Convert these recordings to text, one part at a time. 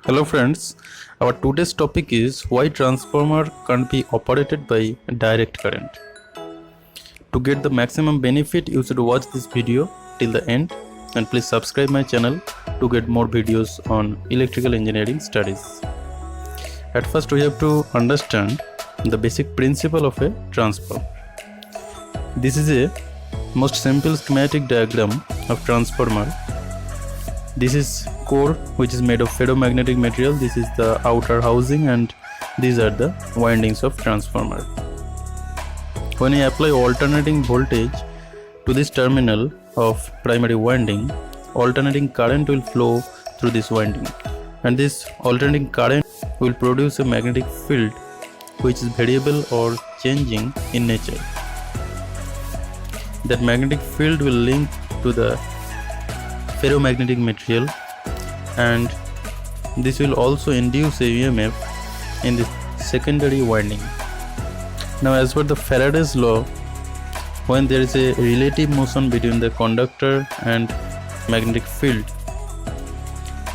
Hello friends, our today's topic is why transformer can't be operated by direct current. To get the maximum benefit, you should watch this video till the end and please subscribe my channel to get more videos on electrical engineering studies. At first we have to understand the basic principle of a transformer. This is a most simple schematic diagram of transformer. This is core, which is made of ferromagnetic material. This is the outer housing and these are the windings of transformer. When you apply alternating voltage to this terminal of primary winding, alternating current will flow through this winding, and this alternating current will produce a magnetic field which is variable or changing in nature. That magnetic field will link to the ferromagnetic material, and this will also induce a EMF in the secondary winding. Now, as per the Faraday's law, when there is a relative motion between the conductor and magnetic field,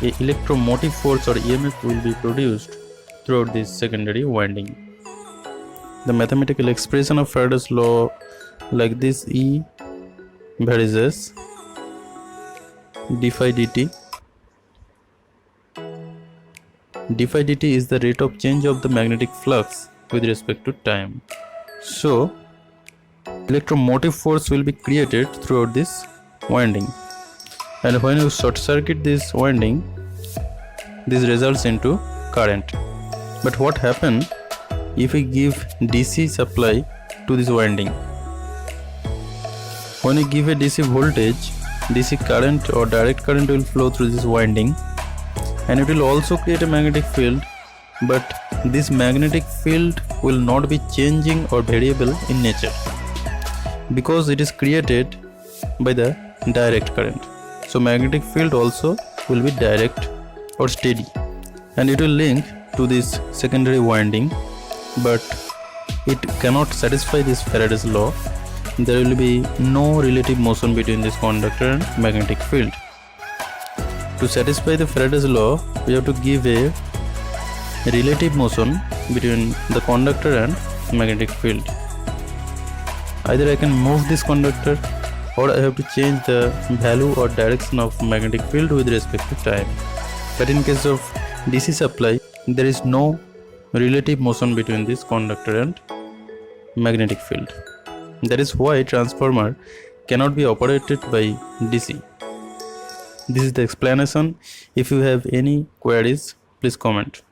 a electromotive force or EMF will be produced throughout this secondary winding. The mathematical expression of Faraday's law like this: E varies as d phi dt. d phi dt is the rate of change of the magnetic flux with respect to time. So, electromotive force will be created throughout this winding, and when you short circuit this winding, this results into current. But what happens if we give DC supply to this winding? When you give a DC voltage, DC current or direct current will flow through this winding, and it will also create a magnetic field, but this magnetic field will not be changing or variable in nature because it is created by the direct current. So magnetic field also will be direct or steady, and it will link to this secondary winding, but it cannot satisfy this Faraday's law. There will be no relative motion between this conductor and magnetic field. To satisfy the Faraday's law, we have to give a relative motion between the conductor and magnetic field. Either I can move this conductor, or I have to change the value or direction of magnetic field with respect to time. But in case of DC supply, there is no relative motion between this conductor and magnetic field. That is why transformer cannot be operated by DC. This is the explanation. If you have any queries, please comment.